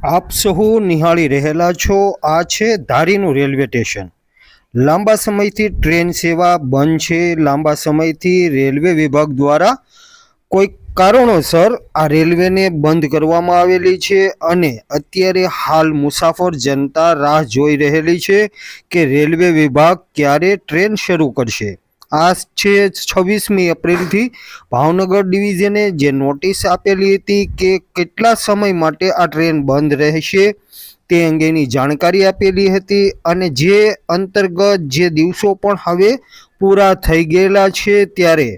આપ સહુ નિહાળી રહેલા છો આ છે ધારીનું રેલવે સ્ટેશન। લાંબા સમયથી ટ્રેન સેવા બંધ છે। લાંબા સમયથી રેલવે વિભાગ દ્વારા કોઈ કારણોસર આ રેલવેને બંધ કરવામાં આવેલી છે અને અત્યારે હાલ મુસાફર જનતા રાહ જોઈ રહેલી છે કે રેલવે વિભાગ ક્યારે ટ્રેન શરૂ કરશે। આ છે 26મી એપ્રિલથી ભાવનગર ડિવિઝને જે નોટિસ આપેલી હતી કે કેટલા સમય માટે આ ટ્રેન બંધ રહેશે તે અંગેની જાણકારી આપેલી હતી અને જે અંતર્ગત જે દિવસો પણ હવે પૂરા થઈ ગયેલા છે ત્યારે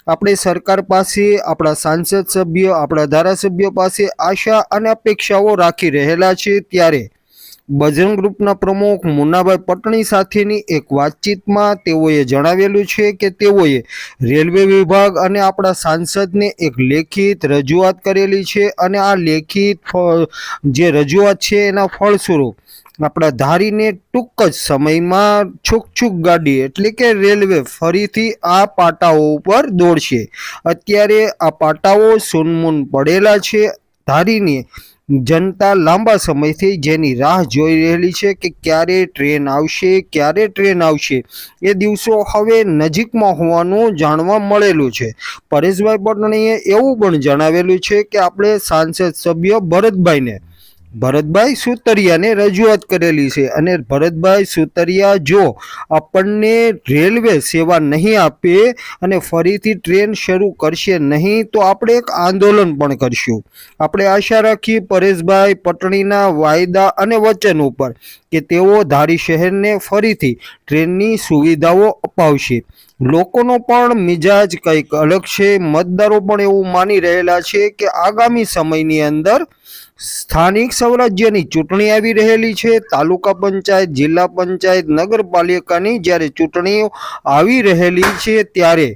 આપણે સરકાર પાસે, આપણા સાંસદ સભ્યો, આપણા ધારાસભ્યો પાસે આશા અને અપેક્ષાઓ રાખી રહેલા છે ત્યારે બજરંગ ગ્રુપના પ્રમુખ મુન્નાભાઈ પટણી સાથેની એક વાતચીતમાં તેઓએ જણાવેલું છે કે તેઓએ રેલવે વિભાગ અને આપણા સાંસદને એક લેખિત રજૂઆત કરેલી છે અને આ લેખિત જે રજૂઆત છે એના ફળસ્વરૂપ આપણા ધારીને ટૂંક જ સમયમાં છૂક ગાડી એટલે કે રેલવે ફરીથી આ પાટાઓ ઉપર દોડશે। અત્યારે આ પાટાઓ સૂનમૂન પડેલા છે। ધારીની જનતા લાંબા સમયથી જેની રાહ જોઈ રહેલી છે કે ક્યારે ટ્રેન આવશે, ક્યારે ટ્રેન આવશે, એ દિવસો હવે નજીકમાં હોવાનું જાણવા મળેલું છે। પરેશભાઈ પટણીએ એવું પણ જણાવેલું છે કે આપણે સાંસદ સભ્ય ભરતભાઈ સુતરિયાને રજૂઆત કરેલી છે અને ભરતભાઈ સુતરિયા જો આપણને રેલવે સેવા નહીં આપે અને ફરીથી ટ્રેન શરૂ કરશે નહીં તો આપણે એક આંદોલન પણ કરશું। આપણે આશા રાખીએ પરેશભાઈ પટણીના વાયદા અને વચન ઉપર કે તેઓ ધારી શહેરને ફરીથી ટ્રેનની સુવિધાઓ અપાવશે। લોકોનો પણ મિજાજ કંઈક અલગ છે। મતદારો પણ એવું માની રહેલા છે કે આગામી સમયની અંદર સ્થાનિક સ્વરાજ્યની ચૂંટણી આવી રહેલી છે। તાલુકા પંચાયત, જિલ્લા પંચાયત, નગરપાલિકાની જ્યારે ચૂંટણીઓ આવી રહેલી છે ત્યારે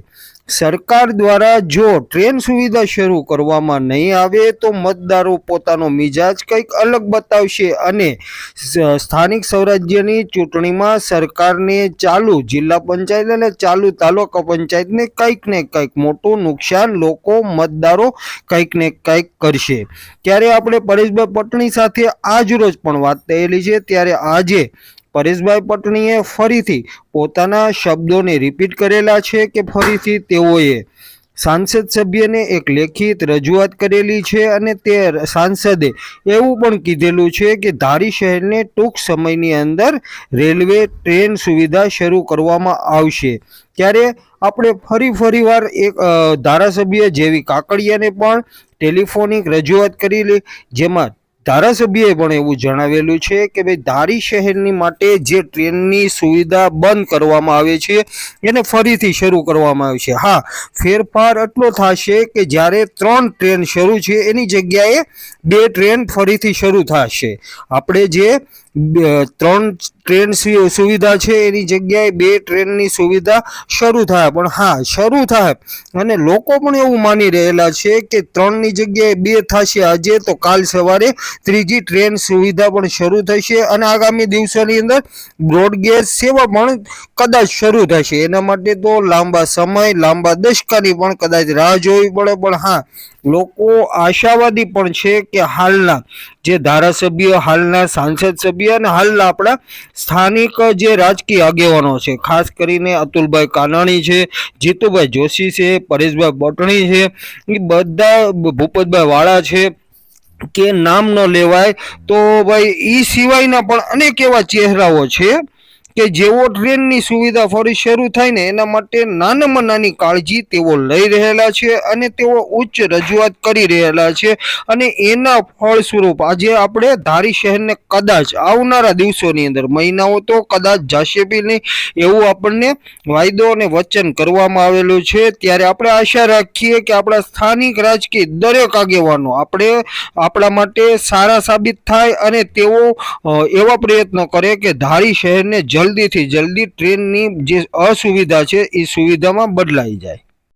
સરકાર દ્વારા જો ટ્રેન સુવિધા શરૂ કરવામાં નહીં આવે તો મતદારો પોતાનો મિજાજ કંઈક અલગ બતાવશે અને સ્થાનિક સ્વરાજ્યની ચૂંટણીમાં સરકારને ચાલુ જિલ્લા પંચાયત અને ચાલુ તાલુકા પંચાયતને કંઈક ને કંઈક મોટું નુકસાન લોકો મતદારો કંઈક ને કંઈક કરશે। ત્યારે આપણે પરેશભાઈ પટણી સાથે આજ રોજ પણ વાત થયેલી છે ત્યારે આજે પરેશભાઈ પટણીએ ફરીથી પોતાના શબ્દોને રિપીટ કરેલા છે કે ફરીથી તેઓએ સાંસદ સભ્યને એક લેખિત રજૂઆત કરેલી છે અને તે સાંસદે એવું પણ કીધેલું છે કે ધારી શહેરને ટૂંક સમયની અંદર રેલવે ટ્રેન સુવિધા શરૂ કરવામાં આવશે। ત્યારે આપણે ફરીવાર એક ધારાસભ્ય જેવી કાકડિયાને પણ ટેલિફોનિક રજૂઆત કરેલી જેમાં ધારાસભ્યએ પણ એવું જણાવેલું છે કે ભાઈ ધારી શહેરની માટે જે ટ્રેનની સુવિધા બંધ કરવામાં આવે છે એને ફરીથી શરૂ કરવામાં આવશે। હા, ફેરફાર એટલો થશે કે જ્યારે 3 ટ્રેન શરૂ છે એની જગ્યાએ 2 ટ્રેન ફરીથી શરૂ થશે। આપણે જે 3 ટ્રેન સુવિધા છે એની જગ્યાએ 2 ટ્રેનની સુવિધા શરૂ થાય પણ હા શરૂ થાય અને લોકો પણ એવું માની રહેલા છે કે 3ની જગ્યાએ 2 થશે આજે તો કાલ સવારે 3જી ટ્રેન સુવિધા પણ શરૂ થશે અને આગામી દિવસોની અંદર બ્રોડગેજ સેવા પણ કદાચ શરૂ થશે। એના માટે તો લાંબા સમય, લાંબા દશકાની પણ કદાચ રાહ જોવી પડે પણ હા લોકો આશાવાદી પણ છે કે હાલના જે ધારાસભ્ય, હાલના સાંસદ સભ્ય અને હાલના આપણા સ્થાનિક જે રાજકીય આગેવાનો છે, ખાસ કરીને અતુલભાઈ કાનાણી છે, જીતુભાઈ જોશી છે, પરેશભાઈ પટણી છે, એ બધા ભૂપતભાઈ વાળા છે કે નામ ન લેવાય તો ભાઈ એ સિવાયના પણ અનેક એવા ચહેરાઓ છે કે જેઓ ટ્રેનની સુવિધા ફરી શરૂ થાય ને એના માટે નાનામાં નાની કાળજી તેઓ લઈ રહેલા છે અને તેઓ ઉચ્ચ રજૂઆત કરી રહેલા છે અને એના ફળ સ્વરૂપ આજે આપણે ધારી શહેરને કદાચ આવનારા દિવસોની અંદર, મહિનાઓ તો કદાચ જશે બી નહીં એવું આપણને વાયદો અને વચન કરવામાં આવેલું છે। ત્યારે આપણે આશા રાખીએ કે આપણા સ્થાનિક રાજકીય દરેક આગેવાનો આપણા માટે સારા સાબિત થાય અને તેઓ એવા પ્રયત્નો કરે કે ધારી શહેરને જલ્દીથી જલ્દી ટ્રેનની જે અસુવિધા છે એ સુવિધામાં બદલાઈ જાય।